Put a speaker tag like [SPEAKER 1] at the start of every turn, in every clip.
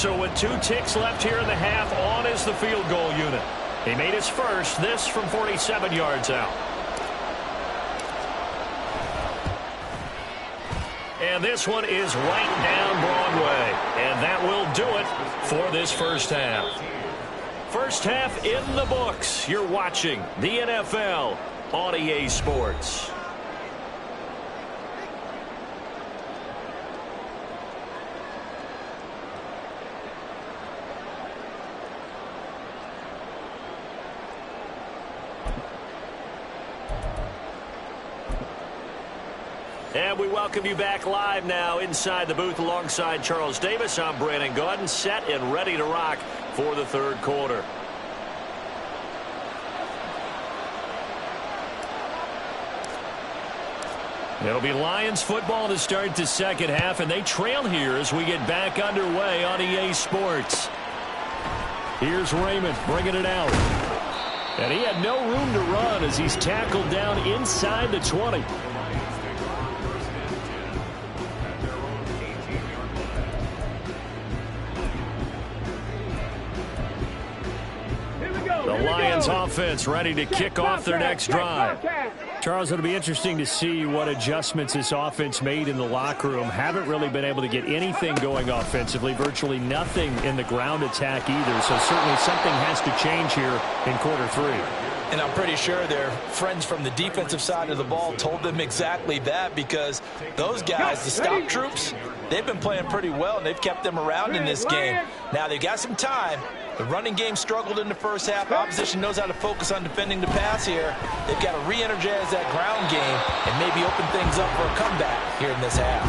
[SPEAKER 1] So with 2 ticks left here in the half, on is the field goal unit. He made his first, this from 47 yards out. And this one is right down Broadway. And that will do it for this first half. First half in the books. You're watching the NFL on EA Sports. And we welcome you back live now inside the booth alongside Charles Davis. I'm Brandon Gaudin, set and ready to rock for the third quarter. It'll be Lions football to start the second half, and they trail here as we get back underway on EA Sports. Here's Raymond bringing it out. And he had no room to run as he's tackled down inside the 20. The Lions offense ready to kick off their next drive. Charles, it'll be interesting to see what adjustments this offense made in the locker room. Haven't really been able to get anything going offensively, virtually nothing in the ground attack either. So certainly something has to change here in quarter 3.
[SPEAKER 2] And I'm pretty sure their friends from the defensive side of the ball told them exactly that, because those guys, the stop troops, they've been playing pretty well, and they've kept them around in this game. Now they've got some time. The running game struggled in the first half. Opposition knows how to focus on defending the pass here. They've got to re-energize that ground game and maybe open things up for a comeback here in this half.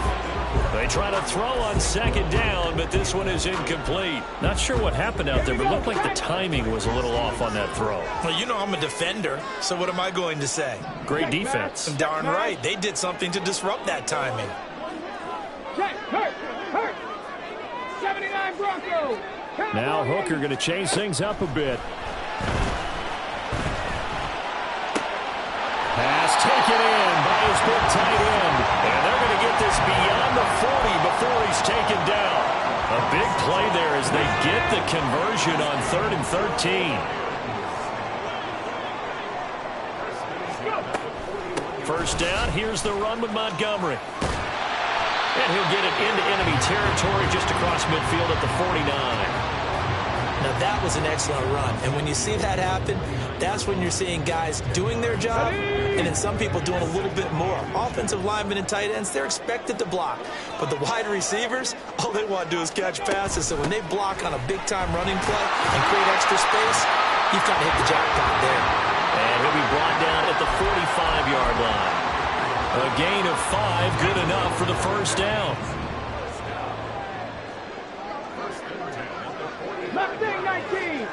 [SPEAKER 1] They try to throw on second down, but this one is incomplete. Not sure what happened out there, but it looked like the timing was a little off on that throw.
[SPEAKER 2] Well, you know I'm a defender, so what am I going to say?
[SPEAKER 1] Great defense.
[SPEAKER 2] Darn right. They did something to disrupt that timing.
[SPEAKER 3] Hurt. 79 Broncos.
[SPEAKER 1] Now Hooker going to change things up a bit. Pass taken in by his big tight end. And they're going to get this beyond the 40 before he's taken down. A big play there as they get the conversion on 3rd and 13. First down, here's the run with Montgomery. And he'll get it into enemy territory just across midfield at the 49.
[SPEAKER 2] Now that was an excellent run, and when you see that happen, that's when you're seeing guys doing their job and then some people doing a little bit more. Offensive linemen and tight ends, they're expected to block, but the wide receivers, all they want to do is catch passes. So when they block on a big-time running play and create extra space, you've got to hit the jackpot there.
[SPEAKER 1] And he'll be brought down at the 45-yard line. A gain of 5, good enough for the first down.
[SPEAKER 3] Mustang 19.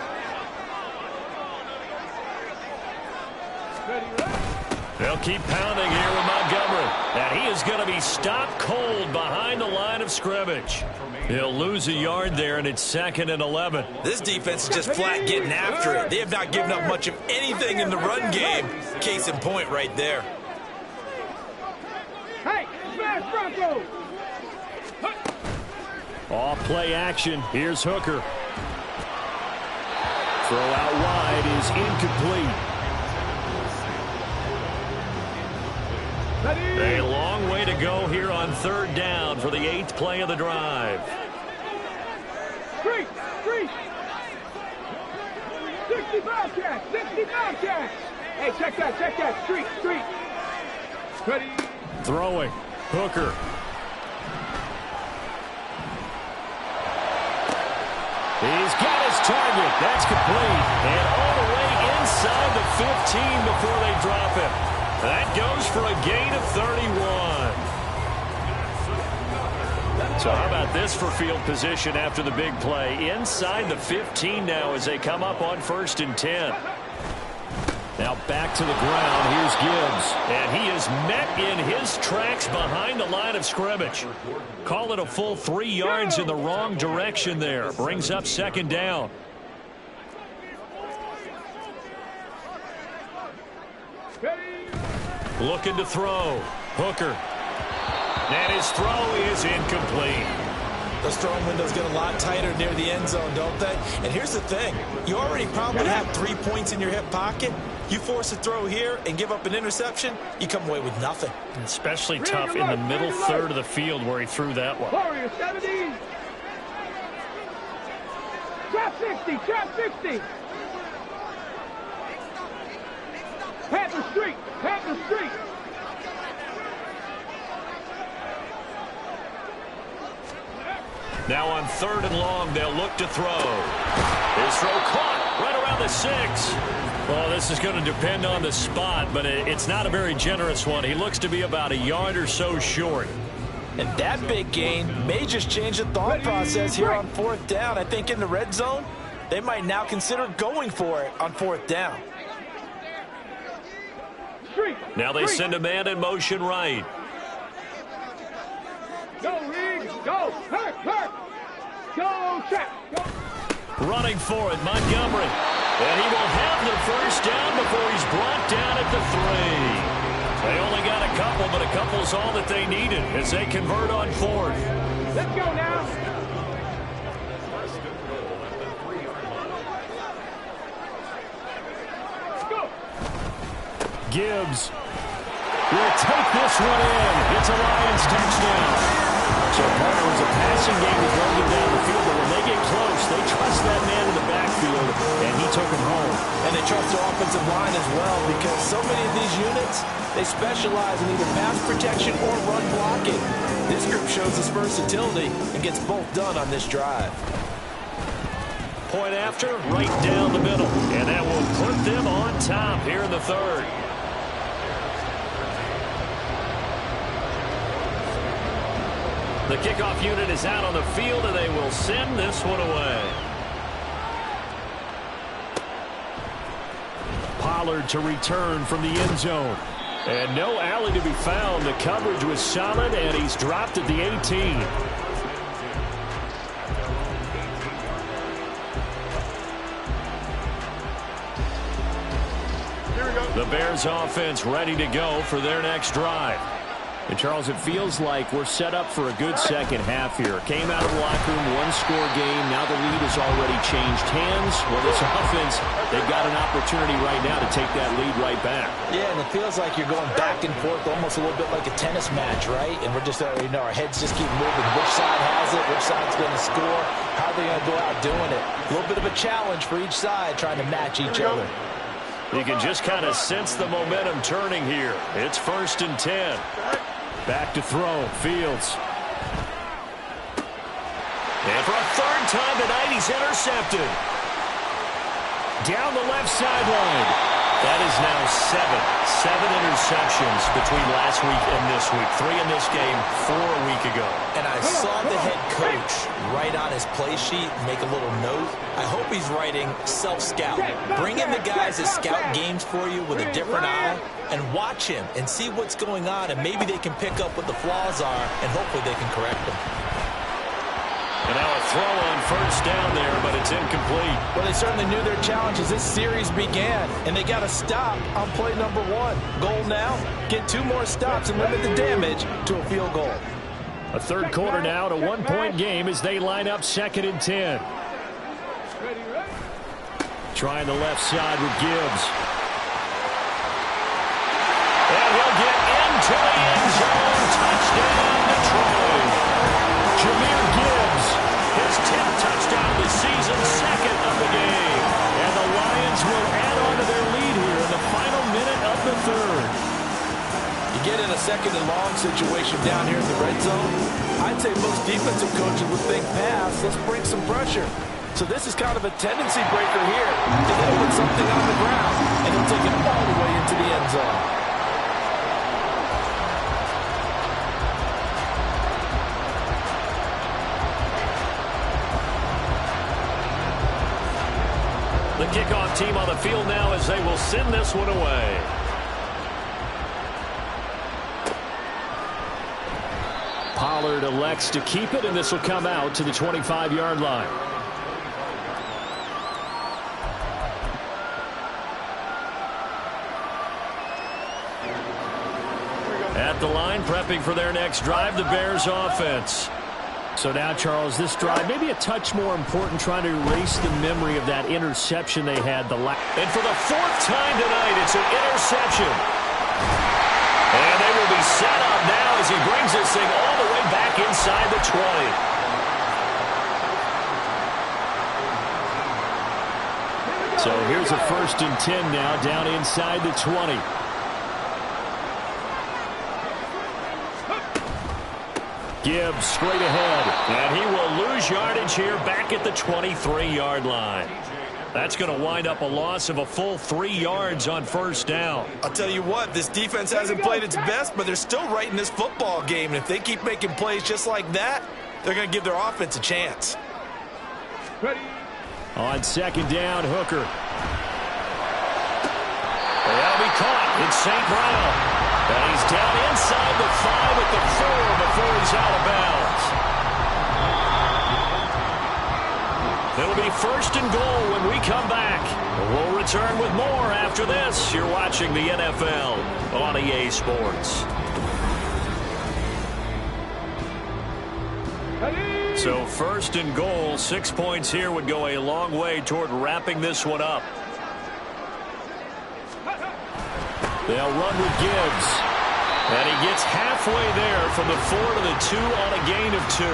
[SPEAKER 1] They'll keep pounding here with Montgomery. And he is going to be stopped cold behind the line of scrimmage. He'll lose a yard there, and it's 2nd and 11.
[SPEAKER 2] This defense is just flat getting after it. They have not given up much of anything in the run game. Case in point right there.
[SPEAKER 3] Hey, smash Broncos.
[SPEAKER 1] Off play action. Here's Hooker. Throw out wide is incomplete. A long way to go here on 3rd down for the 8th play of the drive.
[SPEAKER 3] Street. 65 catch. Hey, check that. Street. Ready.
[SPEAKER 1] Throwing. Hooker. He's got his target. That's complete. And all the way inside the 15 before they drop him. That goes for a gain of 31. So how about this for field position after the big play? Inside the 15 now as they come up on 1st and 10. Now back to the ground. Here's Gibbs. And he is met in his tracks behind the line of scrimmage. Call it a full 3 yards in the wrong direction there. Brings up 2nd down. Looking to throw. Hooker. And his throw is incomplete.
[SPEAKER 2] Those throwing windows get a lot tighter near the end zone, don't they? And here's the thing. You already probably have 3 points in your hip pocket. You force a throw here and give up an interception, you come away with nothing.
[SPEAKER 1] Especially tough in the middle third of the field where he threw that one.
[SPEAKER 3] Warrior 70. Trap 60, trap 60. Panther Street, Panther Street.
[SPEAKER 1] Now on 3rd and long, they'll look to throw. His throw caught right around the 6. Well, this is going to depend on the spot, but it's not a very generous one. He looks to be about a yard or so short.
[SPEAKER 2] And that big gain may just change the thought process here on 4th down. I think in the red zone, they might now consider going for it on 4th down.
[SPEAKER 1] Now they send a man in motion right.
[SPEAKER 3] Go, Reed. Go. Hurt, hurt. Go, trap. Go.
[SPEAKER 1] Running for it, Montgomery. And he will have the first down before he's brought down at the 3. They only got a couple, but a couple's all that they needed as they convert on 4th.
[SPEAKER 3] Let's go now. Go.
[SPEAKER 1] Gibbs will take this one in. It's a Lions touchdown. So part of it was a passing game that drove them down the field, but when they get close, they trust that man in the backfield, and he took him home.
[SPEAKER 2] And they trust their offensive line as well, because so many of these units, they specialize in either pass protection or run blocking. This group shows its versatility and gets both done on this drive.
[SPEAKER 1] Point after, right down the middle, and that will put them on top here in the 3rd. The kickoff unit is out on the field, and they will send this one away. Pollard to return from the end zone. And no alley to be found. The coverage was solid, and he's dropped at the 18. The Bears offense ready to go for their next drive. And, Charles, it feels like we're set up for a good second half here. Came out of the locker room, one-score game. Now the lead has already changed hands. Well, this offense, they've got an opportunity right now to take that lead right back.
[SPEAKER 2] Yeah, and it feels like you're going back and forth almost a little bit like a tennis match, right? And we're just, our heads just keep moving. Which side has it? Which side's going to score? How are they going to go out doing it? A little bit of a challenge for each side trying to match each other.
[SPEAKER 1] You can just kind of sense the momentum turning here. It's 1st and 10. Back to throw, Fields. And for a 3rd time tonight, he's intercepted. Down the left sideline. That is now 7 interceptions between last week and this week. 3 in this game, 4 a week ago.
[SPEAKER 2] And I saw the head coach write on his play sheet, make a little note. I hope he's writing self-scout. Bring in the guys that scout games for you with a different eye and watch him and see what's going on, and maybe they can pick up what the flaws are, and hopefully they can correct them.
[SPEAKER 1] And now a throw on 1st down there, but it's incomplete.
[SPEAKER 2] Well, they certainly knew their challenge as this series began, and they got to stop on play number 1. Goal now, get 2 more stops and limit the damage to a field goal.
[SPEAKER 1] A 3rd quarter now, a 1-point game as they line up 2nd and 10. Trying the left side with Gibbs. And he'll get into the end zone. Touchdown, Detroit. Jahmyr Gibbs, his 10th touchdown of the season, 2nd of the game. And the Lions will add on to their lead here in the final minute of the 3rd.
[SPEAKER 2] You get in a 2nd and long situation down here in the red zone, I'd say most defensive coaches would think pass, let's bring some pressure. So this is kind of a tendency breaker here. And then put something on the ground, and he'll take it all the way into the end zone.
[SPEAKER 1] The kickoff team on the field now as they will send this one away. Pollard elects to keep it, and this will come out to the 25-yard line. At the line, prepping for their next drive, the Bears offense. So now, Charles, this drive maybe a touch more important, trying to erase the memory of that interception they had. And for the fourth time tonight, it's an interception. And they will be set up now as he brings this thing all the way back inside the 20. So here's a 1st and 10 now, down inside the 20. Gibbs straight ahead, and he will lose yardage here back at the 23-yard line. That's going to wind up a loss of a full 3 yards on 1st down.
[SPEAKER 2] I'll tell you what, this defense hasn't played its best, but they're still right in this football game. And if they keep making plays just like that, they're going to give their offense a chance.
[SPEAKER 3] Ready.
[SPEAKER 1] On 2nd down, Hooker. That'll be caught. It's St. Brown. And he's down inside the 5 at the 4 before he's out of bounds. It'll be 1st and goal when we come back. We'll return with more after this. You're watching the NFL on EA Sports. So 1st and goal, 6 points here would go a long way toward wrapping this one up. They'll run with Gibbs. And he gets halfway there from the 4 to the 2 on a gain of 2.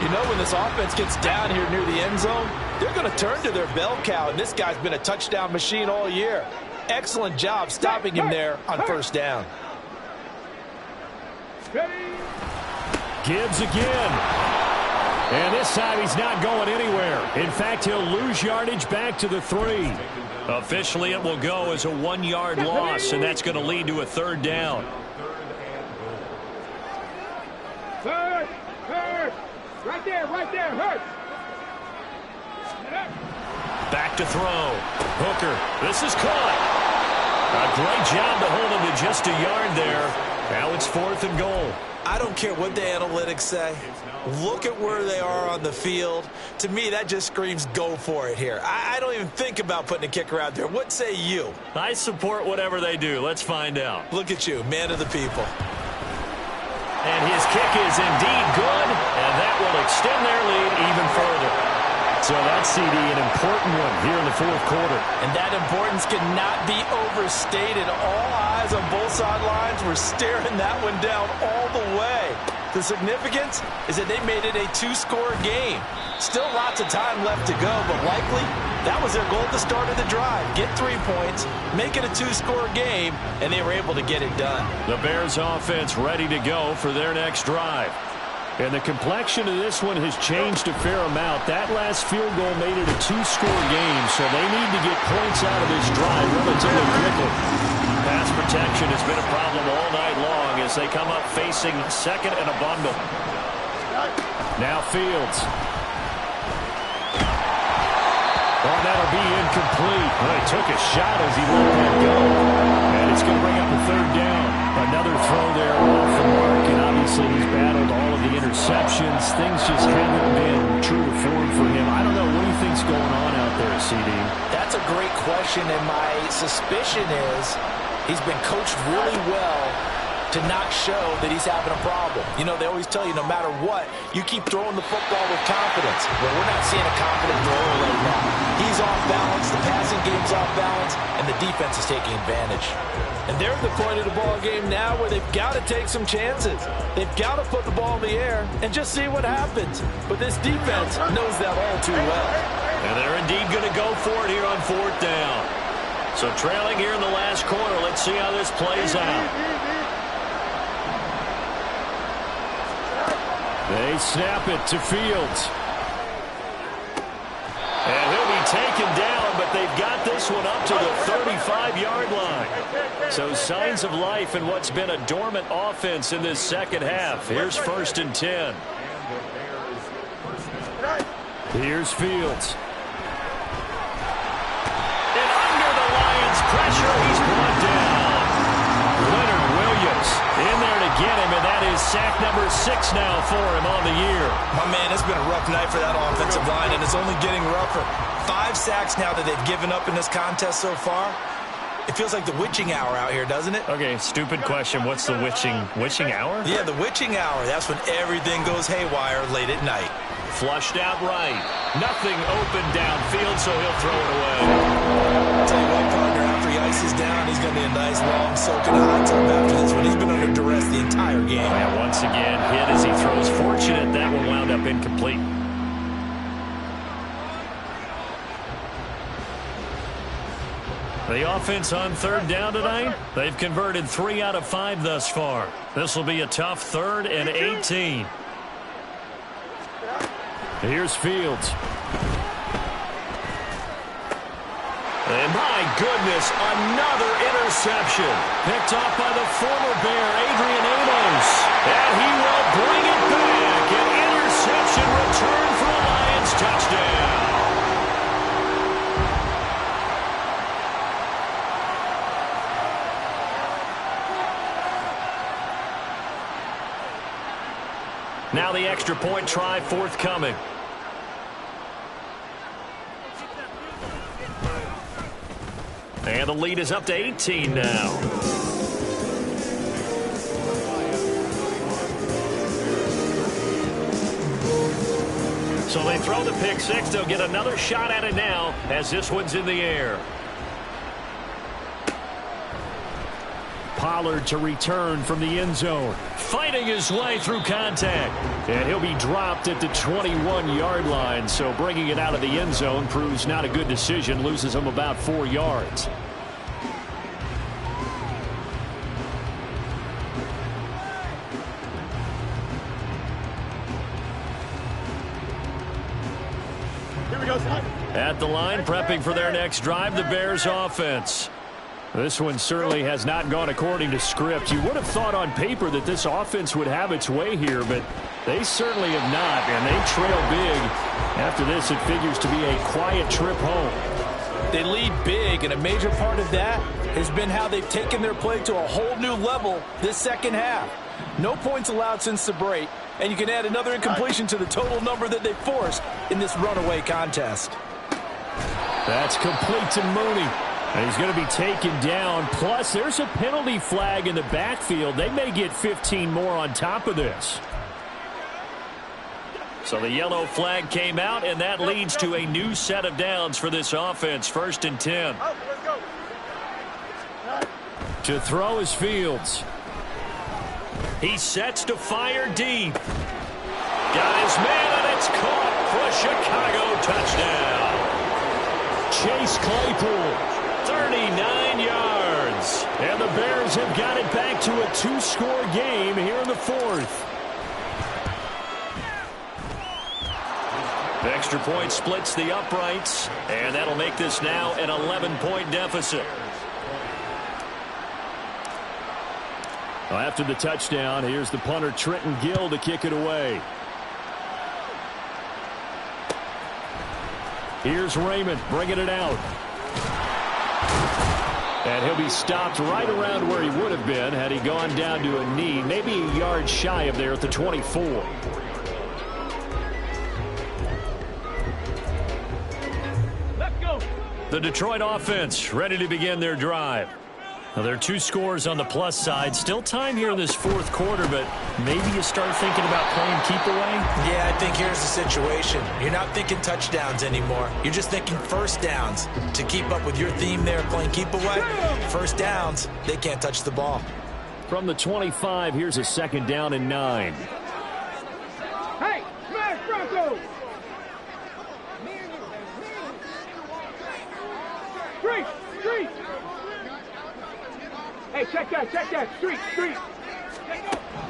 [SPEAKER 2] You know, when this offense gets down here near the end zone, they're going to turn to their bell cow, and this guy's been a touchdown machine all year. Excellent job stopping him there on 1st down.
[SPEAKER 1] Gibbs again. And this time he's not going anywhere. In fact, he'll lose yardage back to the 3. Officially, it will go as a 1-yard loss, and that's going to lead to a 3rd down.
[SPEAKER 3] Hurt. Right there, hurt.
[SPEAKER 1] Back to throw. Hooker, this is caught. A great job to hold him to just a yard there. Now it's 4th and goal.
[SPEAKER 2] I don't care what the analytics say. Look at where they are on the field. To me, that just screams go for it here. I don't even think about putting a kicker out there. What say you?
[SPEAKER 1] I support whatever they do. Let's find out.
[SPEAKER 2] Look at you, man of the people.
[SPEAKER 1] And his kick is indeed good, and that will extend their lead even further. So that's, CD, an important one here in the 4th quarter.
[SPEAKER 2] And that importance cannot be overstated. All eyes on both sidelines were staring that one down all the way. The significance is that they made it a 2-score game. Still lots of time left to go, but likely that was their goal at the start of the drive. Get 3 points, make it a 2-score game, and they were able to get it done.
[SPEAKER 1] The Bears offense ready to go for their next drive. And the complexion of this one has changed a fair amount. That last field goal made it a 2-score game, so they need to get points out of this drive relatively quickly. Pass protection has been a problem all night long as they come up facing 2nd and a bundle. Now Fields. Oh, that'll be incomplete. Well, he took a shot as he let that go. And it's going to bring up a 3rd down. Another throw there off the mark, and obviously he's battled all of the interceptions. Things just haven't been true to form for him. I don't know. What do you think's going on out there, CD?
[SPEAKER 2] That's a great question, and my suspicion is he's been coached really well to not show that he's having a problem. You know, they always tell you no matter what, you keep throwing the football with confidence. Well, we're not seeing a confident thrower right now. He's off balance, the passing game's off balance, and the defense is taking advantage. And they're at the point of the ball game now where they've got to take some chances. They've got to put the ball in the air and just see what happens. But this defense knows that all too well.
[SPEAKER 1] And they're indeed going to go for it here on 4th down. So trailing here in the last quarter, let's see how this plays out. They snap it to Fields. And he'll be taken down, but they've got this one up to the 35-yard line. So signs of life in what's been a dormant offense in this 2nd half. Here's 1st and 10. Here's Fields. And under the Lions' pressure, he's brought down. Leonard Williams in there to get him, and that is sack number 6 now for him on the year.
[SPEAKER 2] My man, it's been a rough night for that offensive line, and it's only getting rougher. 5 sacks now that they've given up in this contest so far. It feels like the witching hour out here, doesn't it?
[SPEAKER 1] Okay, stupid question. What's the witching hour?
[SPEAKER 2] Yeah, the witching hour. That's when everything goes haywire late at night.
[SPEAKER 1] Flushed out right. Nothing open downfield, so he'll throw it away.
[SPEAKER 2] I'll tell you what, partner, after he ices down, he's going to be a nice, long, soaking hot tub after this one. He's been under duress the entire game.
[SPEAKER 1] And once again, hit as he throws. Fortunate that one wound up incomplete. The offense on third down tonight, they've converted 3 out of 5 thus far. This will be a tough 3rd and 18. Here's Fields. And my goodness, another interception. Picked off by the former Bear, Adrian Amos. And he will bring it back. An interception return for a Lions touchdown. Now the extra point try forthcoming. And the lead is up to 18 now. So they throw the pick six. They'll get another shot at it now as this one's in the air. Pollard to return from the end zone. Fighting his way through contact. And he'll be dropped at the 21-yard line. So bringing it out of the end zone proves not a good decision. Loses him about 4 yards. At the line, prepping for their next drive, the Bears offense. This one certainly has not gone according to script. You would have thought on paper that this offense would have its way here, but they certainly have not, and they trail big. After this, it figures to be a quiet trip home.
[SPEAKER 2] They lead big, and a major part of that has been how they've taken their play to a whole new level this second half. No points allowed since the break, and you can add another incompletion to the total number that they forced in this runaway contest.
[SPEAKER 1] That's complete to Mooney. And he's going to be taken down. Plus, there's a penalty flag in the backfield. They may get 15 more on top of this. So the yellow flag came out, and that leads to a new set of downs for this offense. 1st and 10. To throw is Fields. He sets to fire deep. Got his man, and it's caught for a Chicago touchdown. Chase Claypool. 39 yards. And the Bears have got it back to a 2-score game here in the 4th. The extra point splits the uprights, and that'll make this now an 11-point deficit. Well, after the touchdown, here's the punter Trenton Gill to kick it away. Here's Raymond bringing it out. And he'll be stopped right around where he would have been had he gone down to a knee, maybe a yard shy of there at the 24.
[SPEAKER 3] Let's go.
[SPEAKER 1] The Detroit offense ready to begin their drive. Now, there are 2 scores on the plus side. Still time here in this 4th quarter, but maybe you start thinking about playing keep away?
[SPEAKER 2] Yeah, I think here's the situation. You're not thinking touchdowns anymore. You're just thinking first downs. To keep up with your theme there, playing keep away, first downs, they can't touch the ball.
[SPEAKER 1] From the 25, here's a 2nd down and 9.
[SPEAKER 3] Hey, smash Bronco. Street. Hey, check that. Street.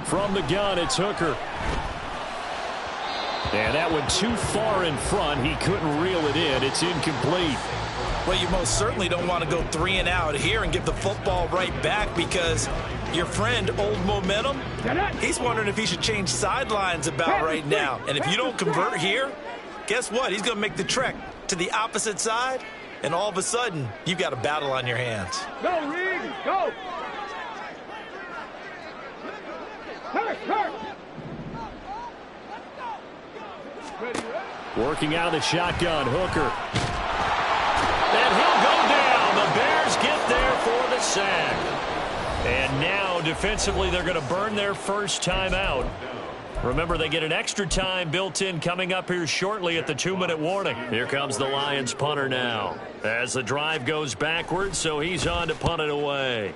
[SPEAKER 1] From the gun, it's Hooker. And that one too far in front. He couldn't reel it in. It's incomplete.
[SPEAKER 2] Well, you most certainly don't want to go 3 and out here and give the football right back because your friend, Old Momentum, he's wondering if he should change sidelines about right now. And if you don't convert here, guess what? He's going to make the trek to the opposite side, and all of a sudden, you've got a battle on your hands.
[SPEAKER 3] Go, Reed, go. Hurt.
[SPEAKER 1] Working out of the shotgun, Hooker. And he'll go down. The Bears get their for the sack. And now, defensively, they're going to burn their first timeout. Remember, they get an extra time built in coming up here shortly at the 2-minute warning. Here comes the Lions punter now as the drive goes backwards, so he's on to punt it away.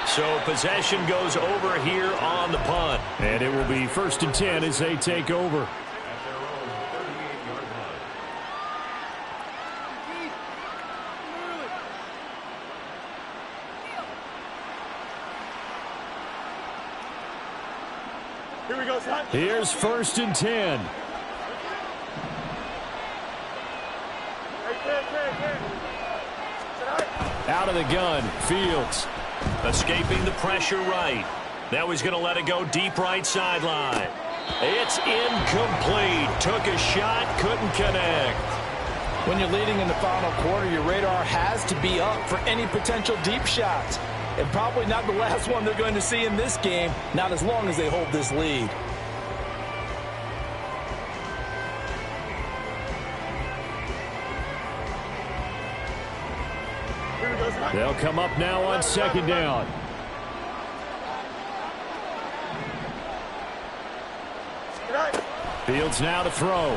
[SPEAKER 1] So possession goes over here on the punt.
[SPEAKER 4] And it will be 1st and 10 as they take over.
[SPEAKER 3] Here we go, son.
[SPEAKER 4] Here's 1st and 10. Out of the gun, Fields.
[SPEAKER 1] Escaping the pressure right. Now he's going to let it go deep right sideline. It's incomplete. Took a shot, couldn't connect.
[SPEAKER 2] When you're leading in the final quarter, your radar has to be up for any potential deep shots. And probably not the last one they're going to see in this game, not as long as they hold this lead.
[SPEAKER 4] They'll come up now on 2nd down. Fields now to throw.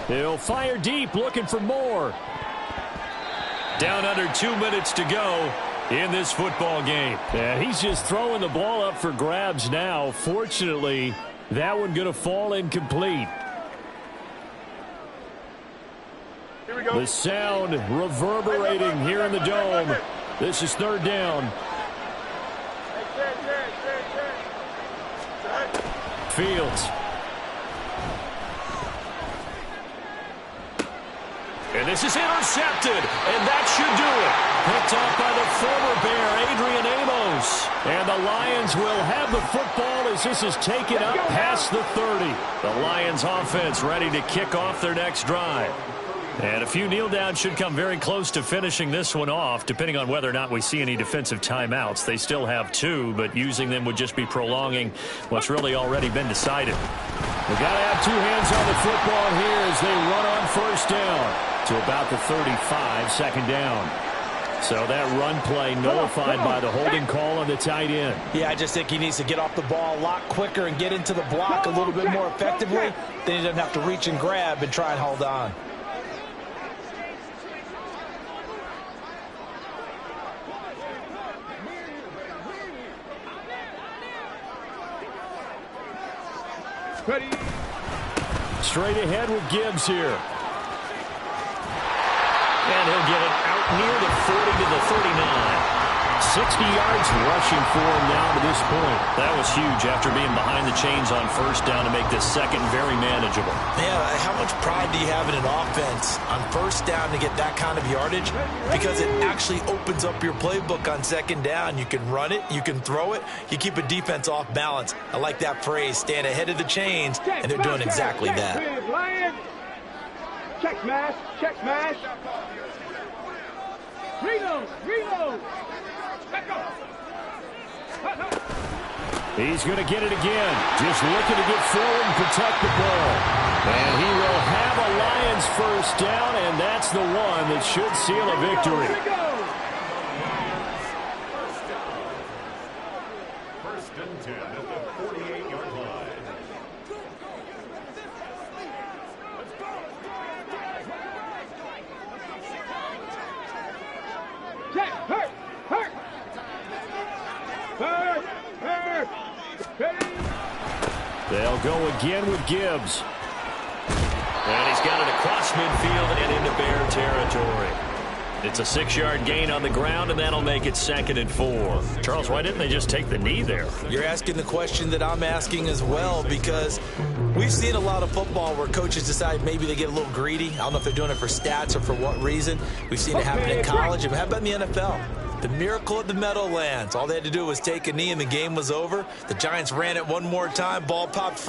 [SPEAKER 4] He'll fire deep, looking for more.
[SPEAKER 1] Down under 2 minutes to go in this football game.
[SPEAKER 4] Yeah, he's just throwing the ball up for grabs now. Fortunately, that one going to fall incomplete.
[SPEAKER 3] Here we go.
[SPEAKER 4] The sound reverberating here in the dome. This is 3rd down. Fields.
[SPEAKER 1] And this is intercepted, and that should do it. Picked off by the former Bear, Adrian Amos.
[SPEAKER 4] And the Lions will have the football as this is taken up past the 30.
[SPEAKER 1] The Lions offense ready to kick off their next drive. And a few kneel downs should come very close to finishing this one off, depending on whether or not we see any defensive timeouts. They still have 2, but using them would just be prolonging what's really already been decided.
[SPEAKER 4] We've got to have 2 hands on the football here as they run on 1st down to about the 35, 2nd down. So that run play nullified by the holding call on the tight end.
[SPEAKER 2] Yeah, I just think he needs to get off the ball a lot quicker and get into the block a little bit more effectively. Then he doesn't have to reach and grab and try and hold on.
[SPEAKER 3] Ready.
[SPEAKER 4] Straight ahead with Gibbs here.
[SPEAKER 1] And he'll get it out near the 40 to the 39. 60 yards rushing for him now to this point. That was huge after being behind the chains on 1st down to make this second very manageable.
[SPEAKER 2] Yeah, how much pride do you have in an offense on 1st down to get that kind of yardage? Because it actually opens up your playbook on 2nd down. You can run it, you can throw it, you keep a defense off balance. I like that phrase, stand ahead of the chains, and they're doing exactly that.
[SPEAKER 3] Check smash, check smash. Reload, reload. Let's go.
[SPEAKER 4] He's going to get it again. Just looking to get forward and protect the ball. And he will have a Lions 1st down, and that's the one that should seal a victory.
[SPEAKER 3] Here we go.
[SPEAKER 4] 1st and 10 at the 48-yard line.
[SPEAKER 3] Check, hurt, hurt. Hurt, hurt. Ready.
[SPEAKER 4] They'll go again with Gibbs.
[SPEAKER 1] And he's got it across midfield and into Bear territory. It's a 6-yard gain on the ground, and that'll make it 2nd and 4. Charles, why didn't they just take the knee there?
[SPEAKER 2] You're asking the question that I'm asking as well, because we've seen a lot of football where coaches decide maybe they get a little greedy. I don't know if they're doing it for stats or for what reason. We've seen it happen in college. And how about in the NFL? The miracle at the Meadowlands. All they had to do was take a knee and the game was over. The Giants ran it one more time. Ball popped free.